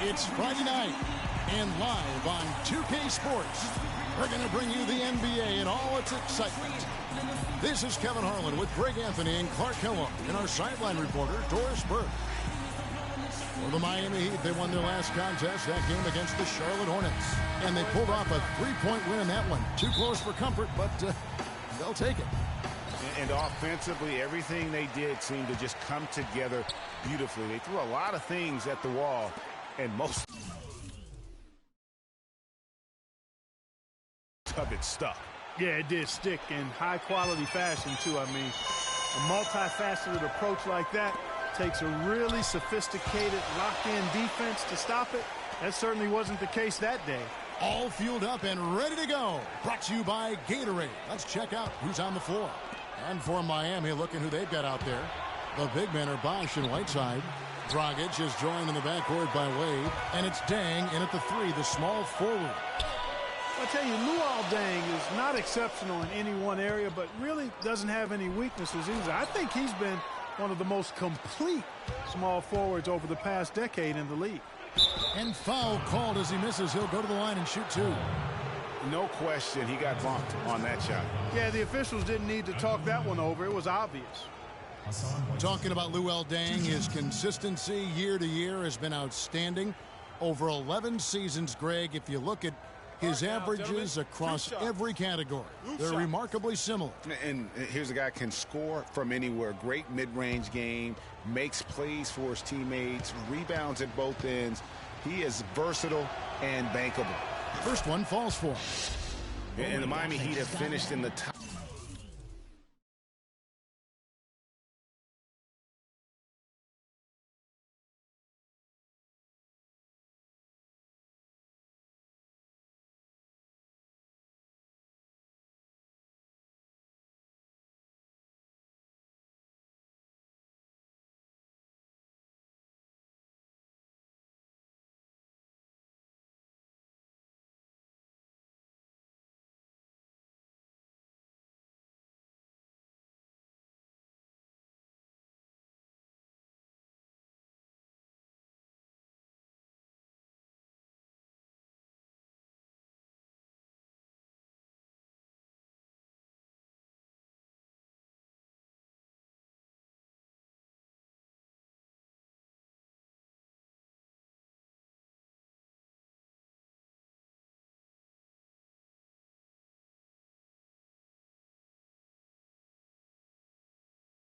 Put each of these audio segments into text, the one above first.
It's Friday night, and live on 2K Sports, we're going to bring you the NBA and all its excitement. This is Kevin Harlan with Greg Anthony and Clark Kellogg, and our sideline reporter, Doris Burke. For the Miami Heat, they won their last contest, that game against the Charlotte Hornets. And they pulled off a three-point win in that one. Too close for comfort, but they'll take it. And offensively, everything they did seemed to just come together beautifully. They threw a lot of things at the wall, and most of it stuck. Yeah, it did stick in high-quality fashion, too. I mean, a multifaceted approach like that takes a really sophisticated, locked-in defense to stop it. That certainly wasn't the case that day. All fueled up and ready to go. Brought to you by Gatorade. Let's check out who's on the floor. And for Miami, look at who they've got out there. The big men are Bosch and Whiteside. Dragic is joined in the backcourt by Wade. And it's Dang in at the three, the small forward. I tell you, Luol Deng is not exceptional in any one area, but really doesn't have any weaknesses either. I think he's been one of the most complete small forwards over the past decade in the league. And foul called as he misses. He'll go to the line and shoot two. No question, he got bumped on that shot. Yeah, the officials didn't need to talk that one over. It was obvious. Talking about Luol Deng, his consistency year to year has been outstanding. Over 11 seasons, Greg, if you look at his averages across every category, they're remarkably similar. And here's a guy can score from anywhere. Great mid-range game, makes plays for his teammates, rebounds at both ends. He is versatile and bankable. First one falls for him. And the Miami Heat have finished in the top.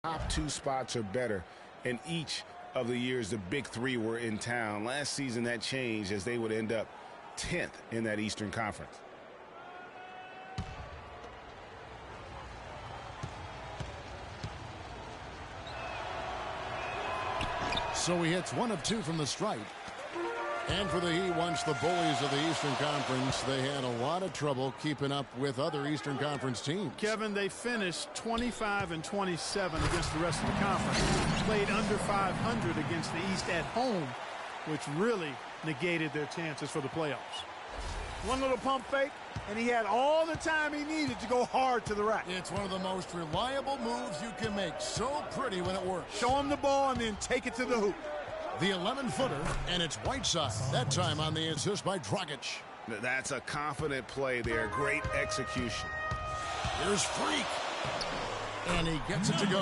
Top two spots are better in each of the years the big three were in town. Last season that changed as they would end up 10th in that Eastern Conference. So he hits one of two from the stripe. And for the Heat, once the bullies of the Eastern Conference, they had a lot of trouble keeping up with other Eastern Conference teams. Kevin, they finished 25-27 against the rest of the conference. Played under 500 against the East at home, which really negated their chances for the playoffs. One little pump fake, and he had all the time he needed to go hard to the rack. It's one of the most reliable moves you can make. So pretty when it works. Show him the ball and then take it to the hoop. The 11-footer, and it's Whiteside. That time on the assist by Dragic. That's a confident play there. Great execution. Here's Freak. And he gets it to go.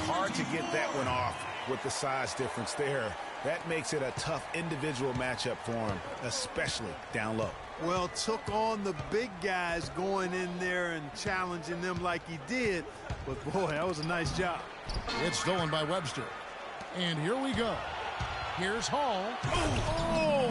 Hard to get that one off with the size difference there. That makes it a tough individual matchup for him, especially down low. Well, took on the big guys going in there and challenging them like he did. But, boy, that was a nice job. It's stolen by Webster. And here we go. Here's Hall. Oh!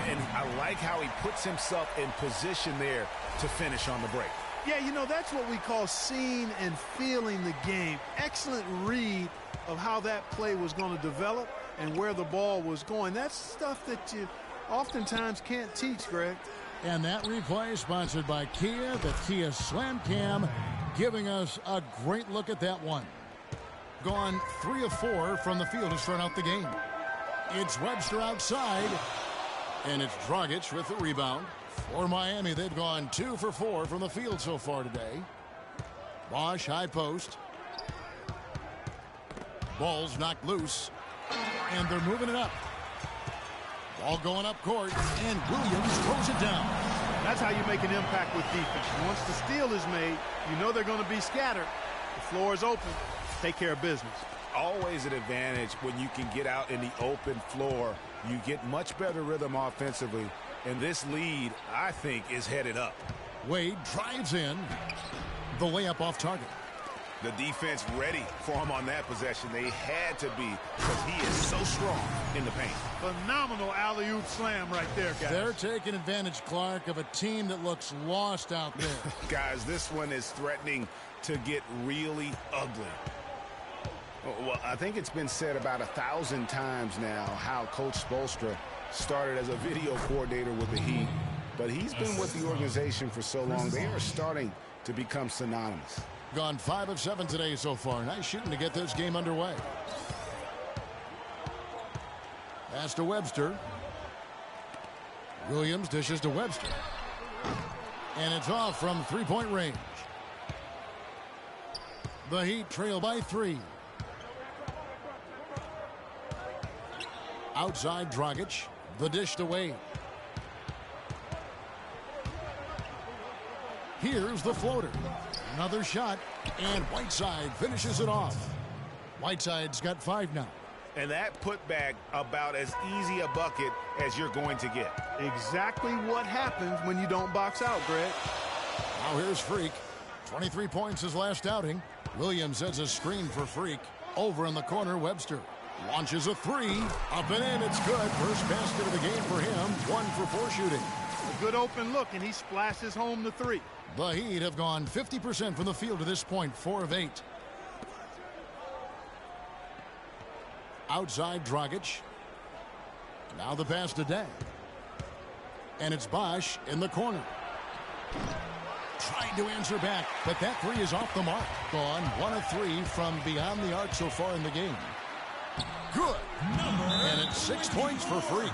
And I like how he puts himself in position there to finish on the break. Yeah, you know, that's what we call seeing and feeling the game. Excellent read of how that play was going to develop and where the ball was going. That's stuff that you oftentimes can't teach, Greg. And that replay sponsored by Kia, the Kia Slam Cam, giving us a great look at that one. Gone 3 of 4 from the field to start out the game. It's Webster outside, and it's Dragic with the rebound. For Miami, they've gone 2 for 4 from the field so far today. Bosch, high post. Ball's knocked loose, and they're moving it up. Ball going up court, and Williams throws it down. That's how you make an impact with defense. Once the steal is made, you know they're going to be scattered. The floor is open. Take care of business. Always an advantage when you can get out in the open floor. You get much better rhythm offensively, and this lead, I think, is headed up. Wade drives in. The layup off target. The defense ready for him on that possession. They had to be, because he is so strong in the paint. Phenomenal alley-oop slam right there, guys. They're taking advantage, Clark, of a team that looks lost out there. Guys, this one is threatening to get really ugly. Well, I think it's been said about 1,000 times now how Coach Spoelstra started as a video coordinator with the Heat, but he's been with the organization for so long, they are starting to become synonymous. Gone 5 of 7 today so far. Nice shooting to get this game underway. Pass to Webster. Williams dishes to Webster. And it's off from three-point range. The Heat trail by 3. Outside Dragic. The dish to Wade. Here's the floater. Another shot, and Whiteside finishes it off. Whiteside's got 5 now. And that putback about as easy a bucket as you're going to get. Exactly what happens when you don't box out, Greg. Now here's Freak. 23 points his last outing. Williams sets a screen for Freak. Over in the corner, Webster. Launches a 3. Up and in, it's good. First basket of the game for him. 1 for 4 shooting. A good open look, and he splashes home the 3. The Heat have gone 50% from the field to this point, 4 of 8. Outside Dragic. Now the pass to Day. And it's Bosch in the corner. Trying to answer back, but that 3 is off the mark. Gone 1 of 3 from beyond the arc so far in the game. Good. And it's 6 points for Freak.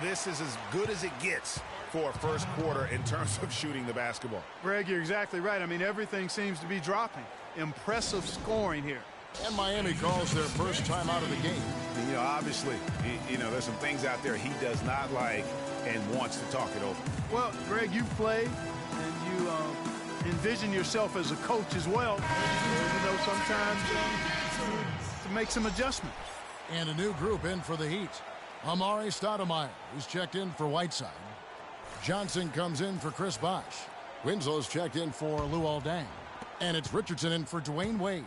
This is as good as it gets for a first quarter in terms of shooting the basketball. Greg, you're exactly right. I mean, everything seems to be dropping. Impressive scoring here. And Miami calls their first time out of the game. You know, obviously, there's some things out there he does not like and wants to talk it over. Well, Greg, you played and you envision yourself as a coach as well. Sometimes to make some adjustments. And a new group in for the Heat. Amari Stoudemire, who's checked in for Whiteside. Johnson comes in for Chris Bosh. Winslow's checked in for Luol Deng. And it's Richardson in for Dwayne Wade.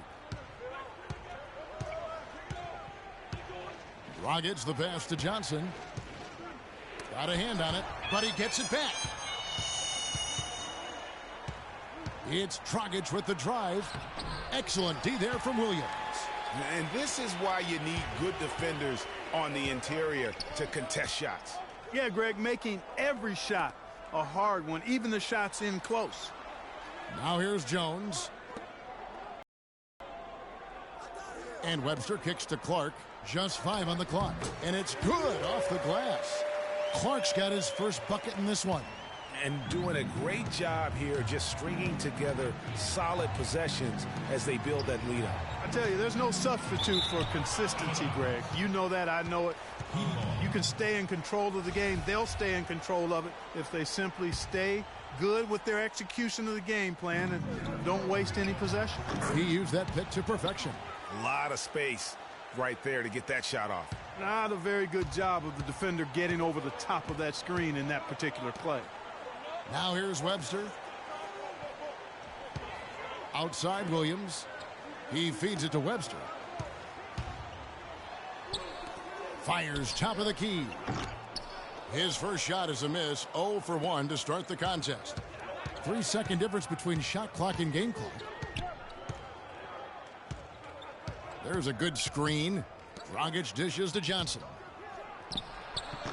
Dragic the pass to Johnson. Got a hand on it, but he gets it back. It's Dragic with the drive. Excellent D there from Williams. And this is why you need good defenders on the interior to contest shots. Yeah, Greg, making every shot a hard one, even the shots in close. Now here's Jones. And Webster kicks to Clark. Just 5 on the clock. And it's good off the glass. Clark's got his first bucket in this one. And doing a great job here just stringing together solid possessions as they build that lead up. I tell you, there's no substitute for consistency, Greg. You know that, I know it. You can stay in control of the game. They'll stay in control of it if they simply stay good with their execution of the game plan and don't waste any possession. He used that pick to perfection. A lot of space right there to get that shot off. Not a very good job of the defender getting over the top of that screen in that particular play. Now here's Webster. Outside Williams. He feeds it to Webster. Fires top of the key. His first shot is a miss. 0 for 1 to start the contest. 3-second difference between shot clock and game clock. There's a good screen. Dragic dishes to Johnson.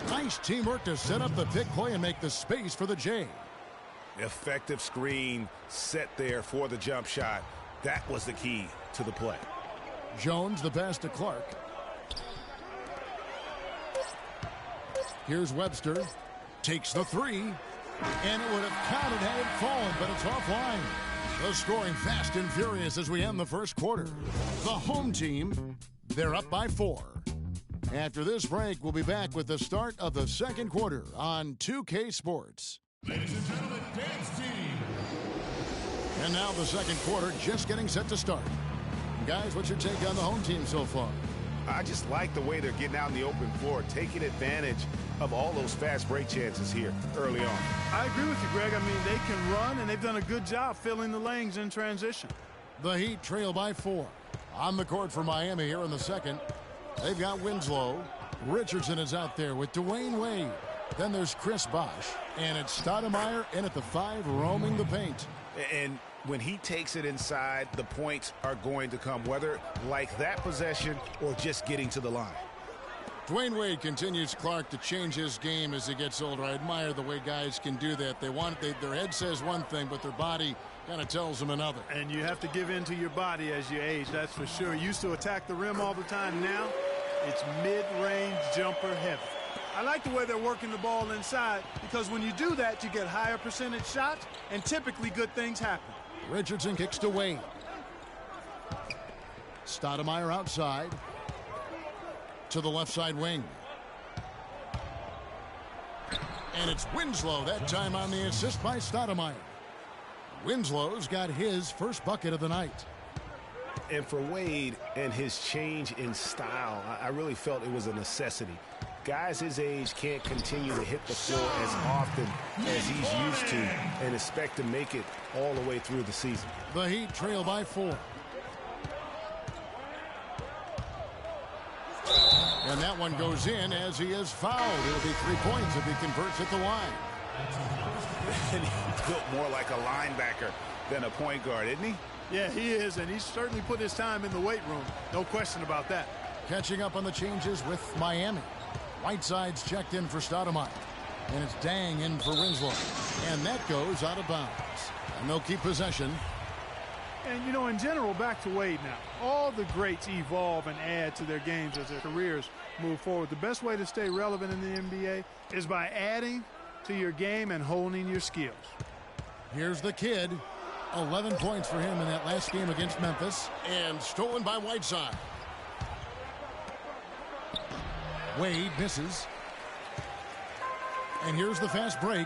Nice teamwork to set up the pick play and make the space for the J. Effective screen set there for the jump shot. That was the key to the play. Jones the pass to Clark. Here's Webster. Takes the 3. And it would have counted had it fallen, but it's offline. The scoring fast and furious as we end the first quarter. The home team, they're up by 4. After this break, we'll be back with the start of the second quarter on 2K Sports. Ladies and gentlemen, dance team. And now the second quarter just getting set to start. Guys, what's your take on the home team so far? I just like the way they're getting out in the open floor, taking advantage of all those fast break chances here early on. I agree with you, Greg. I mean, they can run, and they've done a good job filling the lanes in transition. The Heat trail by 4. On the court for Miami here in the second. They've got Winslow. Richardson is out there with Dwayne Wade. Then there's Chris Bosh. And it's Stoudemire in at the 5, roaming the paint. And when he takes it inside, the points are going to come, whether like that possession or just getting to the line. Dwayne Wade continues, Clark, to change his game as he gets older. I admire the way guys can do that. Their head says one thing, but their body kind of tells them another. And you have to give in to your body as you age, that's for sure. Used to attack the rim all the time. Now it's mid-range jumper heavy. I like the way they're working the ball inside, because when you do that, you get higher percentage shots, and typically good things happen. Richardson kicks to Wade. Stoudemire outside. To the left side wing. And it's Winslow that time on the assist by Stoudemire. Winslow's got his first bucket of the night. And for Wade and his change in style, I really felt it was a necessity. Guys his age can't continue to hit the floor as often as he's used to and expect to make it all the way through the season. The Heat trail by 4. And that one goes in as he is fouled. It'll be 3 points if he converts at the line. And he's built more like a linebacker than a point guard, isn't he? Yeah, he is, and he's certainly put his time in the weight room. No question about that. Catching up on the changes with Miami. Whiteside's checked in for Stoudemire. And it's Dang in for Winslow. And that goes out of bounds. And they'll keep possession. And, you know, in general, back to Wade now. All the greats evolve and add to their games as their careers move forward. The best way to stay relevant in the NBA is by adding to your game and honing your skills. Here's the kid. 11 points for him in that last game against Memphis. And stolen by Whiteside. Wade misses. And here's the fast break.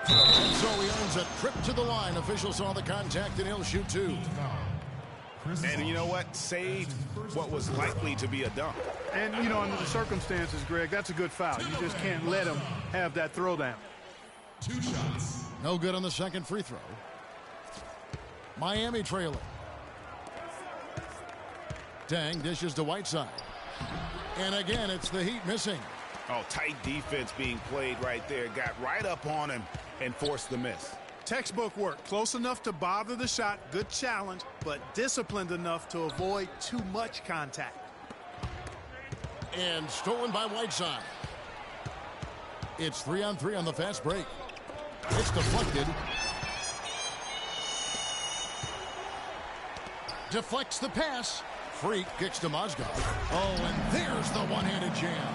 So he earns a trip to the line. Officials saw the contact and he'll shoot 2. And you know what? Saved what was likely to be a dunk. And, you know, under the circumstances, Greg, that's a good foul. You just can't let him have that throwdown. 2 shots. No good on the second free throw. Miami trailing. Dang dishes to Whiteside. And again, it's the Heat missing. Oh, tight defense being played right there. Got right up on him and forced the miss. Textbook work. Close enough to bother the shot. Good challenge, but disciplined enough to avoid too much contact. And stolen by Whiteside. It's 3-on-3 on the fast break. It's deflected. Deflects the pass. Freak kicks to Mozgov. Oh, and there's the one-handed jam.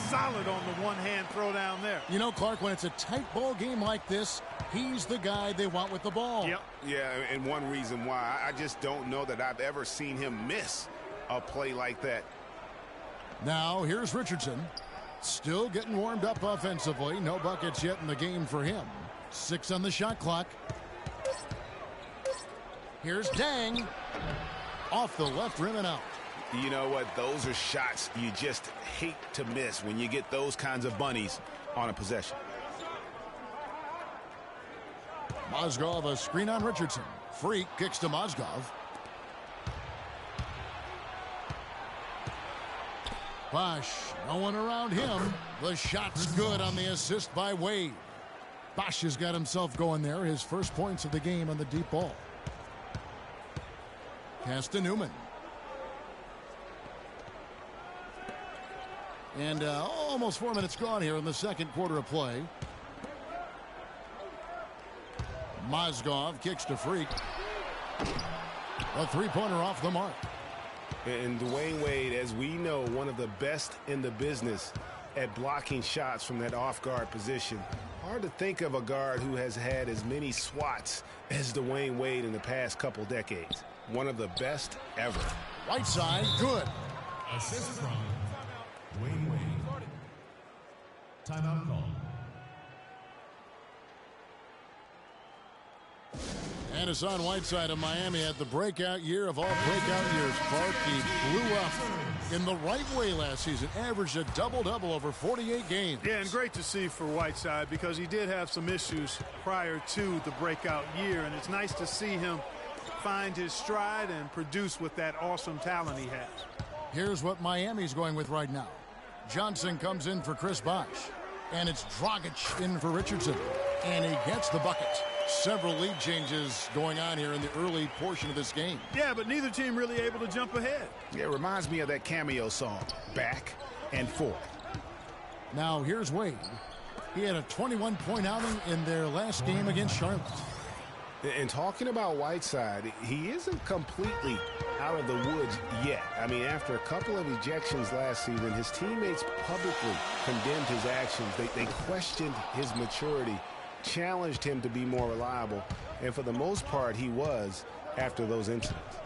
Solid on the one-hand throw down there. You know, Clark, when it's a tight ball game like this, he's the guy they want with the ball. Yep. Yeah, and one reason why, I just don't know that I've ever seen him miss a play like that. Now, here's Richardson. Still getting warmed up offensively. No buckets yet in the game for him. 6 on the shot clock. Here's Dang. Off the left rim and out. You know what? Those are shots you just hate to miss when you get those kinds of bunnies on a possession. Mozgov, a screen on Richardson. Freak kicks to Mozgov. Bosh, no one around him. The shot's good on the assist by Wade. Bosh has got himself going there. His first points of the game on the deep ball. Pass to Newman. And almost 4 minutes gone here in the second quarter of play. Mozgov kicks to Freak. A three-pointer off the mark. And Dwayne Wade, as we know, one of the best in the business at blocking shots from that off-guard position. Hard to think of a guard who has had as many swats as Dwayne Wade in the past couple decades. One of the best ever. Right side, good. Assist from Timeout call. And Hassan Whiteside of Miami had the breakout year of all breakout years. Clark, he blew up in the right way last season. Averaged a double-double over 48 games. Yeah, and great to see for Whiteside because he did have some issues prior to the breakout year. And it's nice to see him find his stride and produce with that awesome talent he has. Here's what Miami's going with right now. Johnson comes in for Chris Bosh. And it's Dragic in for Richardson. And he gets the bucket. Several lead changes going on here in the early portion of this game. Yeah, but neither team really able to jump ahead. Yeah, it reminds me of that cameo song, Back and Forth. Now here's Wade. He had a 21-point outing in their last game against Charlotte. And talking about Whiteside, he isn't completely out of the woods yet. I mean, after a couple of ejections last season, his teammates publicly condemned his actions. They questioned his maturity, challenged him to be more reliable, and for the most part, he was after those incidents.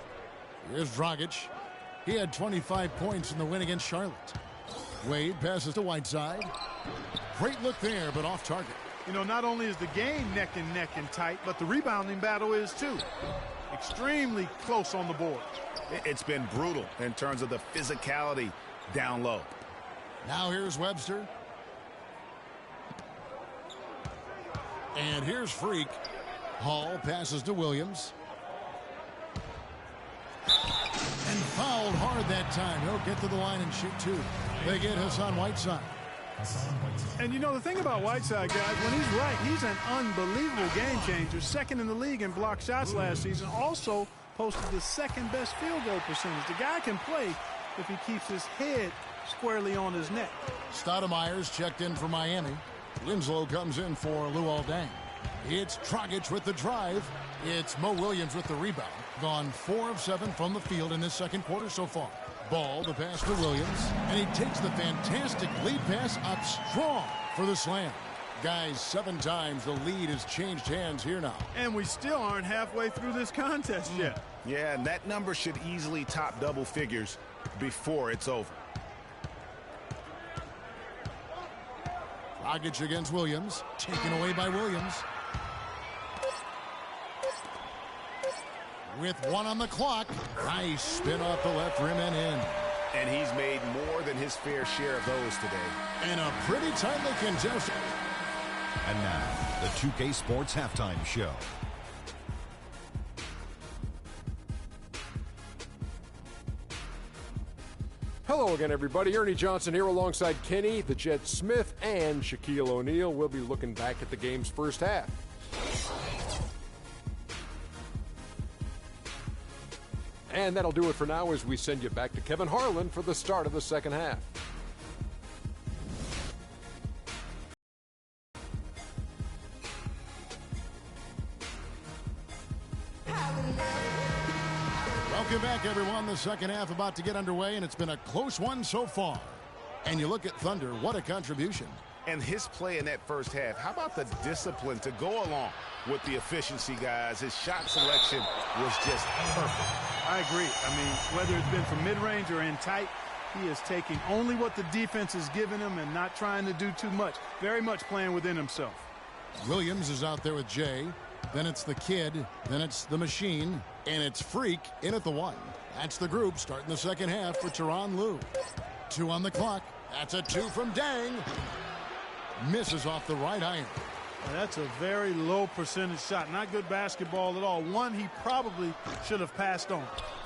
Here's Dragic. He had 25 points in the win against Charlotte. Wade passes to Whiteside. Great look there, but off target. You know, not only is the game neck and tight, but the rebounding battle is too. Extremely close on the board. It's been brutal in terms of the physicality down low. Now here's Webster. And here's Freak. Hall passes to Williams. And fouled hard that time. He'll get to the line and shoot two. They get Hassan Whiteside. And you know, the thing about Whiteside, guys, when he's right, he's an unbelievable game changer. Second in the league in block shots last season. Also posted the second best field goal percentage. The guy can play if he keeps his head squarely on his neck. Stoudemire's checked in for Miami. Winslow comes in for Luol-Deng. It's Dragic with the drive. It's Mo Williams with the rebound. Gone 4 of 7 from the field in this second quarter so far. Ball, the pass to Williams. And he takes the fantastic lead pass up strong for the slam. Guys, 7 times the lead has changed hands here now. And we still aren't halfway through this contest yet. Yeah, and that number should easily top double figures before it's over. Dragic against Williams. Taken away by Williams. With 1 on the clock. Nice spin off the left rim and in. And he's made more than his fair share of those today. And a pretty tightly contested. And now, the 2K Sports Halftime Show. Hello again, everybody. Ernie Johnson here alongside Kenny, the Jet Smith, and Shaquille O'Neal. We'll be looking back at the game's first half. And that'll do it for now as we send you back to Kevin Harlan for the start of the second half. Welcome back, everyone. The second half about to get underway, and it's been a close one so far. And you look at Thunder, what a contribution. And his play in that first half, how about the discipline to go along with the efficiency, guys? His shot selection was just perfect. I agree. I mean, whether it's been from mid-range or in tight, he is taking only what the defense is giving him and not trying to do too much. Very much playing within himself. Williams is out there with Jay. Then it's the Kid. Then it's the Machine. And it's Freak in at the 1. That's the group starting the second half for Tyronn Lue. 2 on the clock. That's a 2 from Dang. Misses off the right iron. And that's a very low percentage shot. Not good basketball at all. One he probably should have passed on.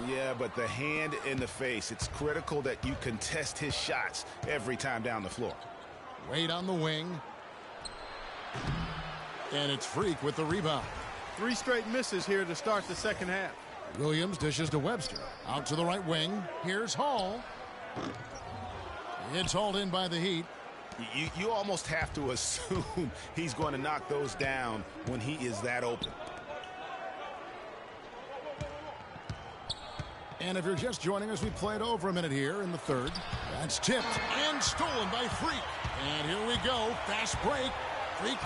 Yeah, but the hand in the face, it's critical that you contest his shots every time down the floor. Wade on the wing. And it's Freak with the rebound. 3 straight misses here to start the second half. Williams dishes to Webster. Out to the right wing. Here's Hall. It's hauled in by the Heat. You almost have to assume he's going to knock those down when he is that open. And if you're just joining us, we played over a minute here in the third. That's tipped and stolen by Freak. And here we go. Fast break. Freak.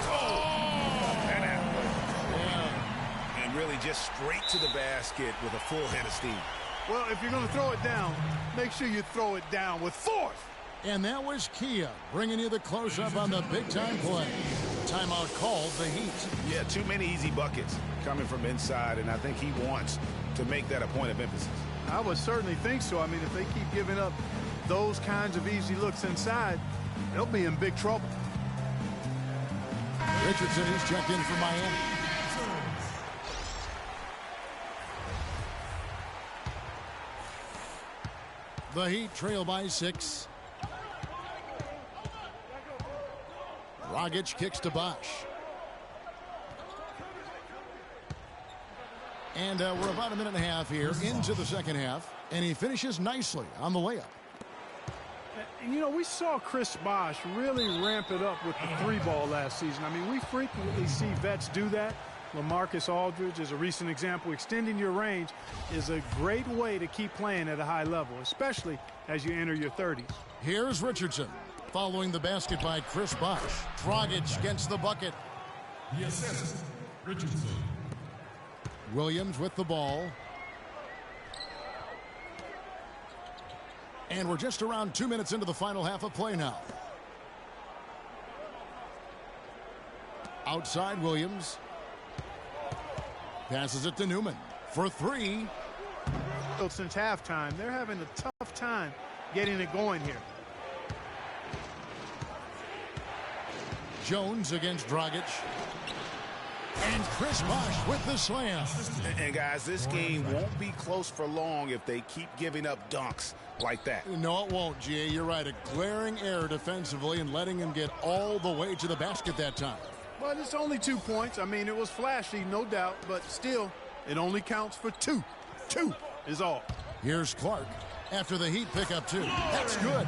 And really just straight to the basket with a full head of steam. Well, if you're going to throw it down, make sure you throw it down with force. And that was Kia bringing you the close-up on the big-time play. Timeout called the Heat. Yeah, too many easy buckets coming from inside, and I think he wants to make that a point of emphasis. I would certainly think so. I mean, if they keep giving up those kinds of easy looks inside, they'll be in big trouble. Richardson is checked in for Miami. The Heat trail by 6. Dragic kicks to Bosch. And we're about a minute and a half here into the second half. And he finishes nicely on the layup. And, you know, we saw Chris Bosh really ramp it up with the 3-ball last season. I mean, we frequently see vets do that. LaMarcus Aldridge is a recent example. Extending your range is a great way to keep playing at a high level, especially as you enter your 30s. Here's Richardson following the basket by Chris Bosh. Dragic gets the bucket. The assist, Richardson. Williams with the ball. And we're just around 2 minutes into the final half of play now. Outside Williams. Passes it to Newman for 3. Since halftime, they're having a tough time getting it going here. Jones against Dragic. And Chris Bosh with the slam. And guys, this game won't be close for long if they keep giving up dunks like that. No, it won't, G.A. You're right. A glaring error defensively and letting him get all the way to the basket that time. Well, it's only 2 points. I mean, it was flashy, no doubt, but still, it only counts for 2. 2 is all. Here's Clark after the Heat pick up 2. That's good.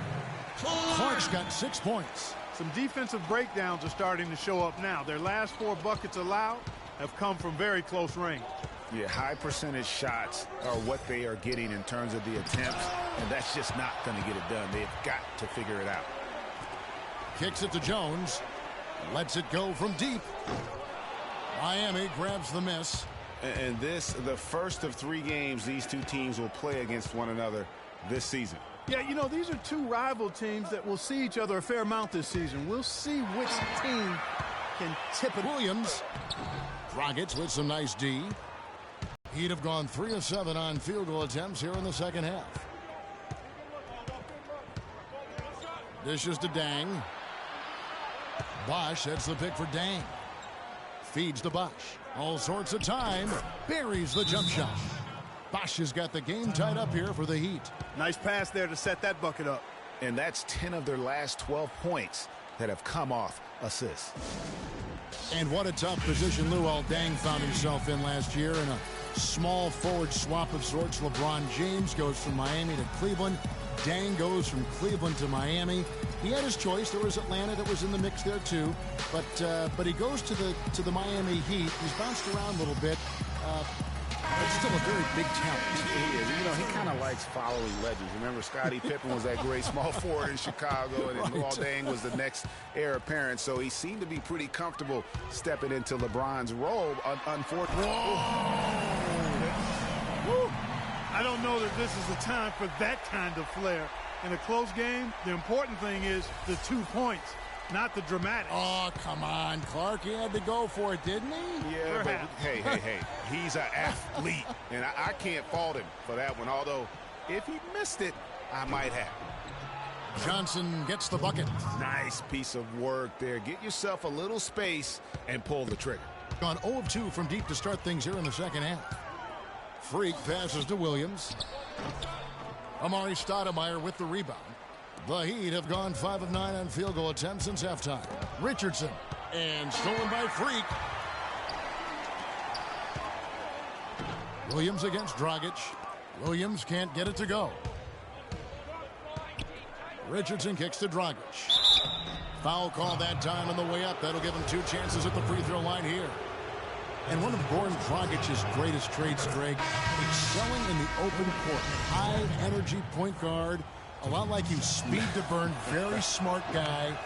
Clark's got 6 points. Some defensive breakdowns are starting to show up now. Their last 4 buckets allowed have come from very close range. Yeah, high percentage shots are what they are getting in terms of the attempts, and that's just not going to get it done. They've got to figure it out. Kicks it to Jones. Lets it go from deep. Miami grabs the miss. And this, the first of 3 games these two teams will play against one another this season. Yeah, you know, these are 2 rival teams that will see each other a fair amount this season. We'll see which team can tip it. Williams. Dragic with some nice D. He'd have gone 3 of 7 on field goal attempts here in the second half. Dishes to Dang. Bosh sets the pick for Dang. Feeds to Bosh. All sorts of time. Buries the jump shot. Bosh has got the game tied up here for the Heat. Nice pass there to set that bucket up. And that's 10 of their last 12 points that have come off assists. And what a tough position Luol Deng found himself in last year in a small forward swap of sorts. LeBron James goes from Miami to Cleveland. Deng goes from Cleveland to Miami. He had his choice. There was Atlanta that was in the mix there too, but he goes to the Miami Heat. He's bounced around a little bit, but still a very big talent. He is. You know, he kind of likes following legends. Remember, Scottie Pippen was that great small forward in Chicago, and then Luol Deng was the next heir apparent. So he seemed to be pretty comfortable stepping into LeBron's role. Unfortunately. I don't know that this is the time for that kind of flair. In a close game, the important thing is the 2 points, not the dramatic. Oh, come on, Clark. He had to go for it, didn't he? Yeah, but hey. He's an athlete, and I can't fault him for that one. Although, if he missed it, I might have. Johnson gets the bucket. Nice piece of work there. Get yourself a little space and pull the trigger. Gone 0 of 2 from deep to start things here in the second half. Freak passes to Williams. Amari Stoudemire with the rebound. The Heat have gone 5 of 9 on field goal attempts since halftime. Richardson, and stolen by Freak. Williams against Dragic. Williams can't get it to go. Richardson kicks to Dragic. Foul call that time on the way up. That'll give him 2 chances at the free throw line here. And one of Goran Dragic's greatest traits, Greg, excelling in the open court. High-energy point guard, a lot like you, speed to burn, very smart guy.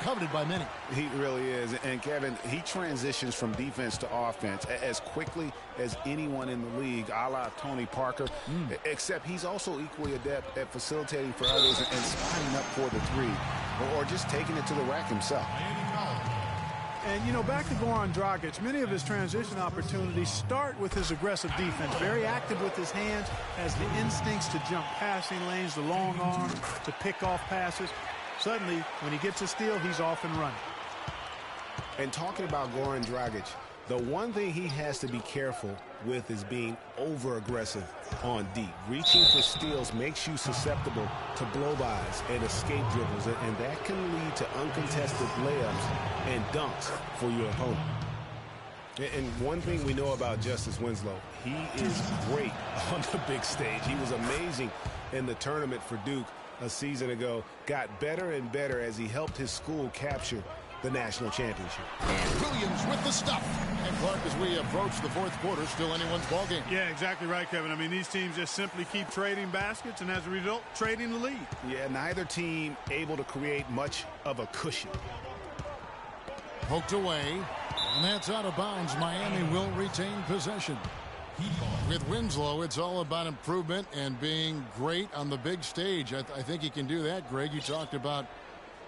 coveted by many. He really is. And, Kevin, he transitions from defense to offense as quickly as anyone in the league, a la Tony Parker, except he's also equally adept at facilitating for others and spotting up for the three or just taking it to the rack himself. And, you know, back to Goran Dragic, many of his transition opportunities start with his aggressive defense. Very active with his hands, has the instincts to jump passing lanes, the long arm, to pick off passes. Suddenly, when he gets a steal, he's off and running. And talking about Goran Dragic, the one thing he has to be careful with is being over-aggressive on deep. Reaching for steals makes you susceptible to blow-bys and escape dribbles, and that can lead to uncontested layups and dunks for your opponent. And one thing we know about Justice Winslow, he is great on the big stage. He was amazing in the tournament for Duke a season ago, got better and better as he helped his school capture the national championship. And Williams with the stuff. And Clark, as we approach the fourth quarter, still anyone's ball game. Yeah, exactly right, Kevin. I mean, these teams just simply keep trading baskets and as a result, trading the lead. Yeah, neither team able to create much of a cushion. Poked away, and that's out of bounds. Miami will retain possession. With Winslow, it's all about improvement and being great on the big stage. I think he can do that, Greg. You talked about,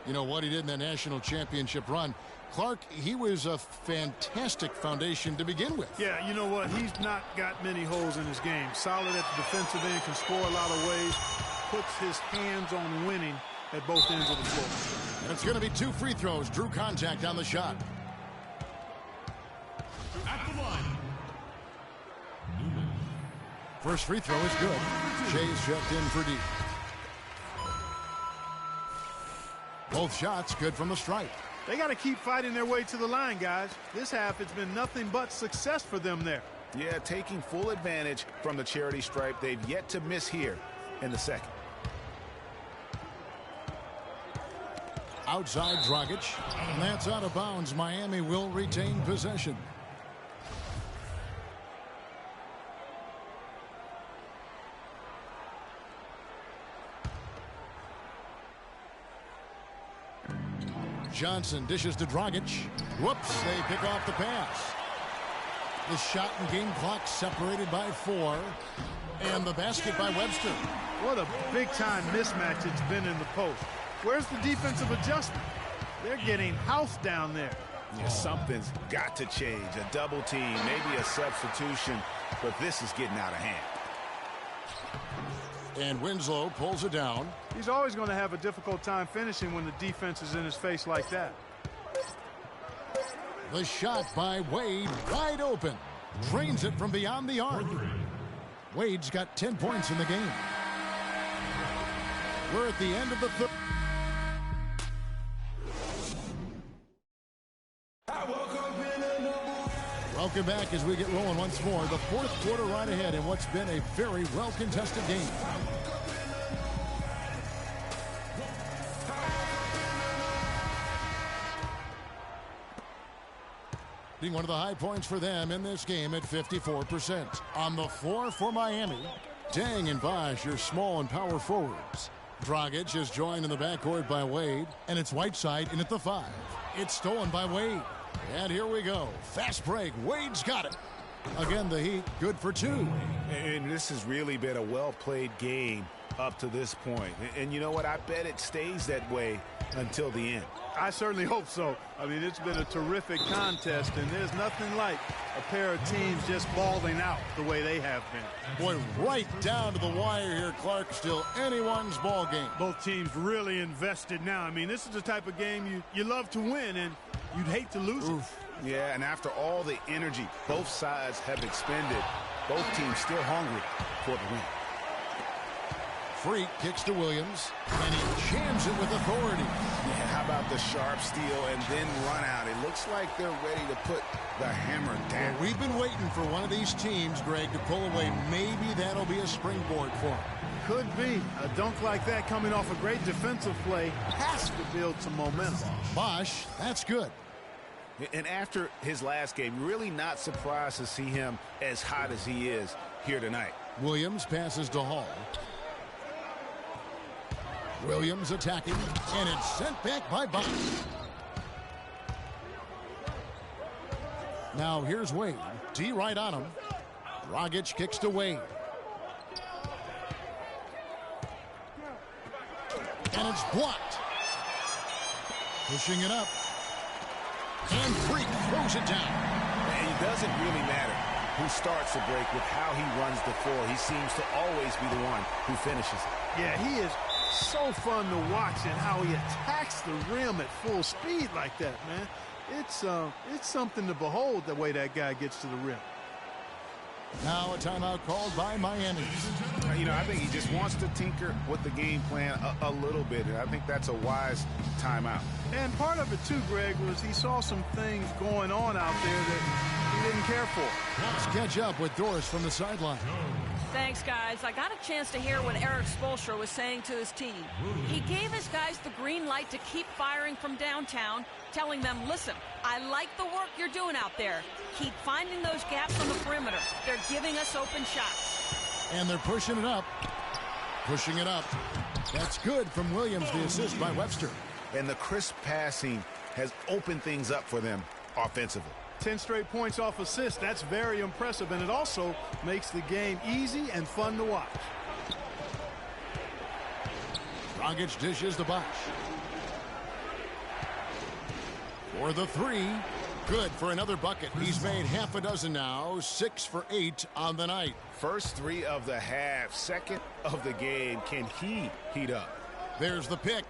you know, what he did in that national championship run. Clark, he was a fantastic foundation to begin with. Yeah, you know what? He's not got many holes in his game. Solid at the defensive end, can score a lot of ways, puts his hands on winning at both ends of the floor. And it's going to be 2 free throws. Drew contact on the shot. At the line. First free throw is good. Shay's checked in for deep. Both shots good from the stripe. They got to keep fighting their way to the line, guys. This half, it's been nothing but success for them there. Yeah, taking full advantage from the charity stripe. They've yet to miss here in the second. Outside Dragic. And that's out of bounds. Miami will retain possession. Johnson dishes to Dragic. Whoops, they pick off the pass. The shot and game clock separated by 4. And the basket by Webster. What a big-time mismatch it's been in the post. Where's the defensive adjustment? They're getting housed down there. Yeah, something's got to change. A double team, maybe a substitution, but this is getting out of hand. And Winslow pulls it down. He's always going to have a difficult time finishing when the defense is in his face like that. The shot by Wade, wide open. Drains it from beyond the arc. Wade's got 10 points in the game. We're at the end of the third. Welcome back as we get rolling once more. The fourth quarter right ahead in what's been a very well-contested game. One of the high points for them in this game at 54%. On the floor for Miami, Dang and Bosch, your small and power forwards. Dragic is joined in the backcourt by Wade, and it's Whiteside in at the 5. It's stolen by Wade. And here we go. Fast break. Wade's got it. Again, the Heat good for 2. And this has really been a well-played game up to this point. And you know what? I bet it stays that way until the end. I certainly hope so. I mean, it's been a terrific contest, and there's nothing like a pair of teams just balling out the way they have been. Boy, right down to the wire here, Clark. Still anyone's ball game. Both teams really invested now. I mean, this is the type of game you love to win, and you'd hate to lose it. Yeah, and after all the energy both sides have expended, both teams still hungry for the win. Freak kicks to Williams, and he jams it with authority. Yeah, how about the sharp steal and then run out? It looks like they're ready to put the hammer down. Well, we've been waiting for one of these teams, Greg, to pull away. Maybe that'll be a springboard for them. Could be. A dunk like that coming off a great defensive play has to build some momentum. Bosch, that's good. And after his last game, really not surprised to see him as hot as he is here tonight. Williams passes to Hall. Williams attacking, and it's sent back by Bosch. Now here's Wade. D right on him. Dragic kicks to Wade. And it's blocked. Pushing it up. And Freak throws it down. And it doesn't really matter who starts the break with how he runs the floor. He seems to always be the one who finishes it. Yeah, he is so fun to watch, and how he attacks the rim at full speed like that, man. It's something to behold, the way that guy gets to the rim. Now a timeout called by Miami. You know, I think he just wants to tinker with the game plan a little bit, and I think that's a wise timeout. And part of it, too, Greg, was he saw some things going on out there that he didn't care for. Let's catch up with Doris from the sideline. Thanks, guys. I got a chance to hear what Eric Spoelstra was saying to his team. He gave his guys the green light to keep firing from downtown, telling them, listen, I like the work you're doing out there. Keep finding those gaps on the perimeter. They're giving us open shots. And they're pushing it up. Pushing it up. That's good from Williams, the assist by Webster. And the crisp passing has opened things up for them offensively. 10 straight points off assists. That's very impressive, and it also makes the game easy and fun to watch. Dragic dishes to Bosch. For the three. Good for another bucket. He's made half a dozen now. 6 for 8 on the night. First three of the half. Second of the game. Can he heat up? There's the pick.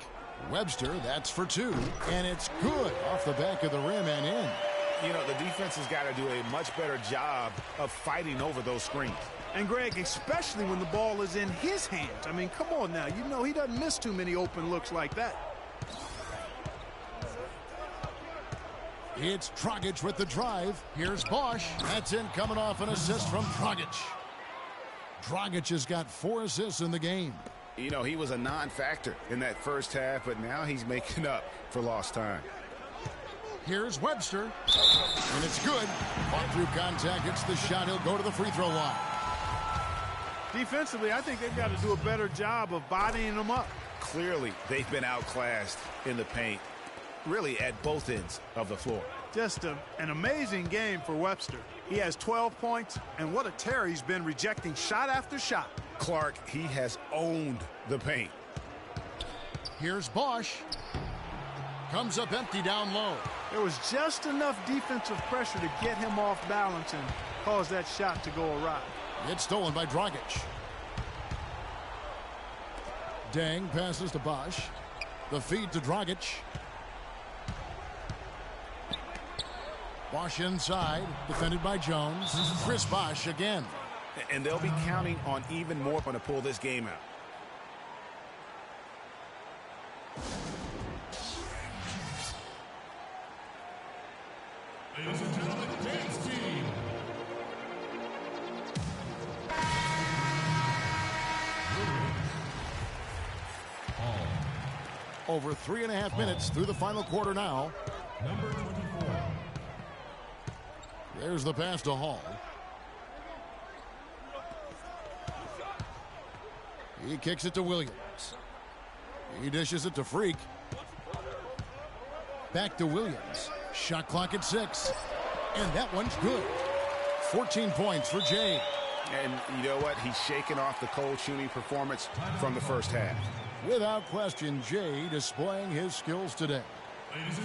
Webster, that's for 2. And it's good off the back of the rim and in. You know, the defense has got to do a much better job of fighting over those screens. And, Greg, especially when the ball is in his hands. I mean, come on now. You know he doesn't miss too many open looks like that. It's Dragic with the drive. Here's Bosch. That's in, coming off an assist from Dragic. Dragic has got 4 assists in the game. You know, he was a non-factor in that first half, but now he's making up for lost time. Here's Webster. And it's good. Fought through contact. Hits the shot. He'll go to the free throw line. Defensively, I think they've got to do a better job of bodying them up. Clearly, they've been outclassed in the paint, really at both ends of the floor. Just an amazing game for Webster. He has 12 points, and what a tear he's been, rejecting shot after shot. Clark, he has owned the paint. Here's Bosch. Comes up empty down low. There was just enough defensive pressure to get him off balance and cause that shot to go awry. It's stolen by Dragic. Dang passes to Bosch. The feed to Dragic. Bosch inside, defended by Jones. Chris Bosch again. And they'll be counting on even more to pull this game out. Ladies and gentlemen, dance team. Over 3.5 minutes through the final quarter now. Number 24. There's the pass to Hall. He kicks it to Williams. He dishes it to Freak. Back to Williams. Shot clock at 6. And that one's good. 14 points for Jay. And you know what? He's shaking off the cold shooting performance from the first half. Without question, Jay displaying his skills today.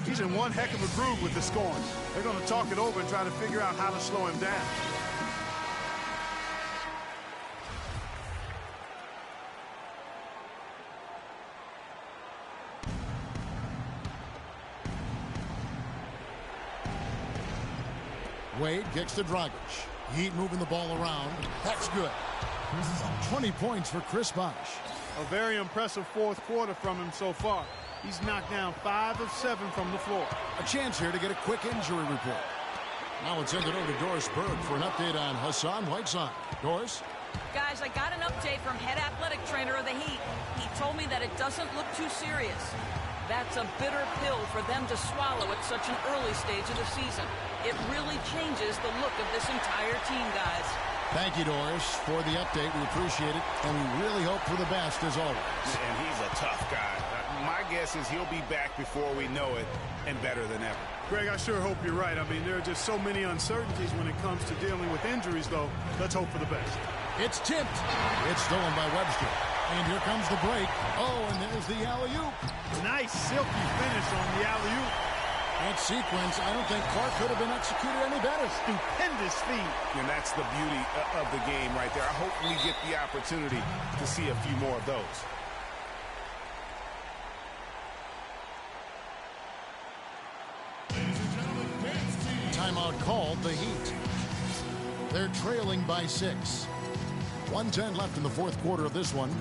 He's in one heck of a groove with the scoring. They're going to talk it over and try to figure out how to slow him down. Wade kicks to Dragic. Heat moving the ball around. That's good. 20 points for Chris Bosch. A very impressive fourth quarter from him so far. He's knocked down 5 of 7 from the floor. A chance here to get a quick injury report. Now let's send it over to Doris Berg for an update on Hassan Whiteside. Doris? Guys, I got an update from head athletic trainer of the Heat. He told me that it doesn't look too serious. That's a bitter pill for them to swallow at such an early stage of the season. It really changes the look of this entire team, guys. Thank you, Doris, for the update. We appreciate it, and we really hope for the best as always. And he's a tough guy. My guess is he'll be back before we know it and better than ever. Greg, I sure hope you're right. I mean, there are just so many uncertainties when it comes to dealing with injuries, though. Let's hope for the best. It's tipped. It's stolen by Webster. And here comes the break. Oh, and there's the alley-oop. Nice silky finish on the alley-oop. That sequence, I don't think Clark could have been executed any better. Stupendous feat. And that's the beauty of the game right there. I hope we get the opportunity to see a few more of those. Timeout called, the Heat. They're trailing by 6. 1:10 left in the fourth quarter of this one.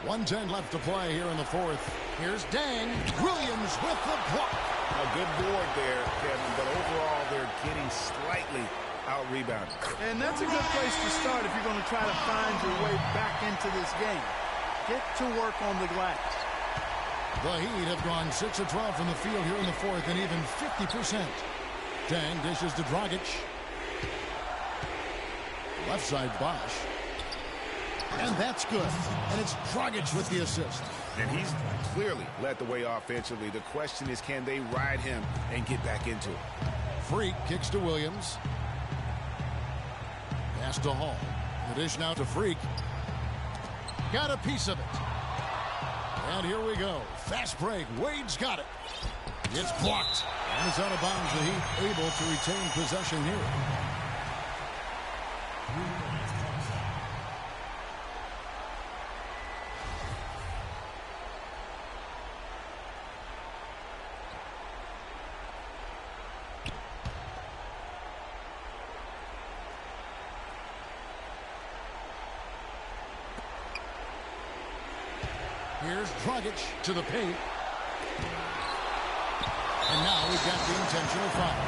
.110 left to play here in the fourth. Here's Dang. Williams with the block. A good board there, Kevin, but overall they're getting slightly out-rebounded. And that's a good place to start if you're going to try to find your way back into this game. Get to work on the glass. The Heat have gone 6 of 12 from the field here in the fourth and even 50%. Dang dishes to Dragic. Left side Bosch. And that's good. And it's Dragic with the assist. And he's clearly led the way offensively. The question is, can they ride him and get back into it? Freak kicks to Williams. Pass to Hall. The dish now to Freak. Got a piece of it. And here we go. Fast break. Wade's got it. It's blocked. And it's out of bounds. The Heat able to retain possession here. Here's Dragic to the paint. And now we've got the intentional foul.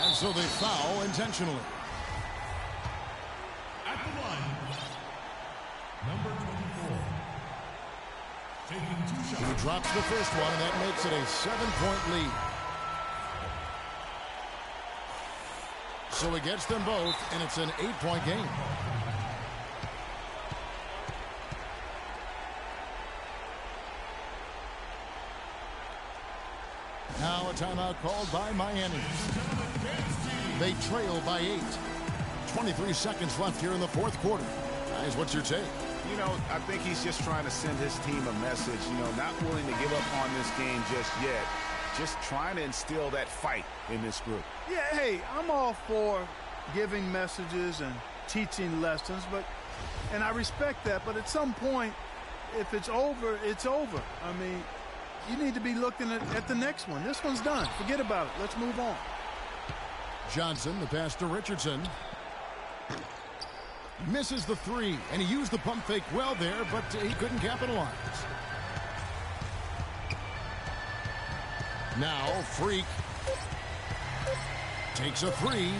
And so they foul intentionally. At the line, number 24. Taking 2 shots. He drops the first one, and that makes it a 7-point lead. So he gets them both, and it's an 8-point game. Now a timeout called by Miami. They trail by 8. 23 seconds left here in the fourth quarter. Guys, what's your take? You know, I think he's just trying to send his team a message, you know, not willing to give up on this game just yet. Just trying to instill that fight in this group. Yeah, hey, I'm all for giving messages and teaching lessons, and I respect that, but at some point, if it's over, it's over. I mean, you need to be looking at the next one. This one's done. Forget about it. Let's move on. Johnson, the pass to Richardson. Misses the three, and he used the pump fake well there, but he couldn't capitalize. Now, Freak takes a three.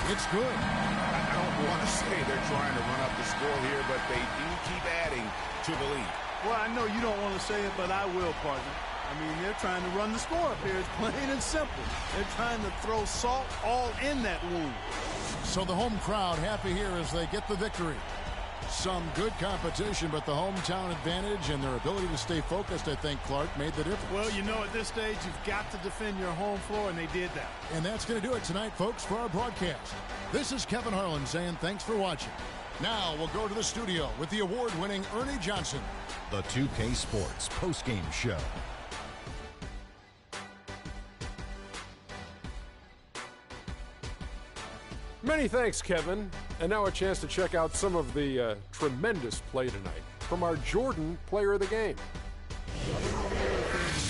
It's good. I don't want to say they're trying to run up the score here, but they do keep adding to the lead. Well, I know you don't want to say it, but I will, partner. I mean, they're trying to run the score up here. It's plain and simple. They're trying to throw salt all in that wound. So the home crowd happy here as they get the victory. Some good competition, but the hometown advantage and their ability to stay focused, I think, Clark, made the difference. Well, you know, at this stage, you've got to defend your home floor, and they did that. And that's going to do it tonight, folks, for our broadcast. This is Kevin Harlan saying thanks for watching. Now we'll go to the studio with the award-winning Ernie Johnson. The 2K Sports postgame show. Many thanks, Kevin. And now a chance to check out some of the tremendous play tonight from our Jordan player of the game. I don't know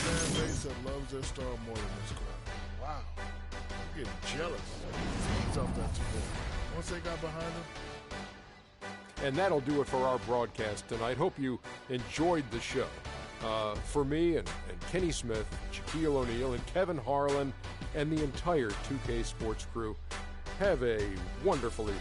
fan base that loves their star more than this crowd. Wow. I'm getting jealous. stuffed that too bad. Once they got behind him. And that'll do it for our broadcast tonight. Hope you enjoyed the show. For me and Kenny Smith, Shaquille O'Neal, and Kevin Harlan, and the entire 2K Sports crew, have a wonderfully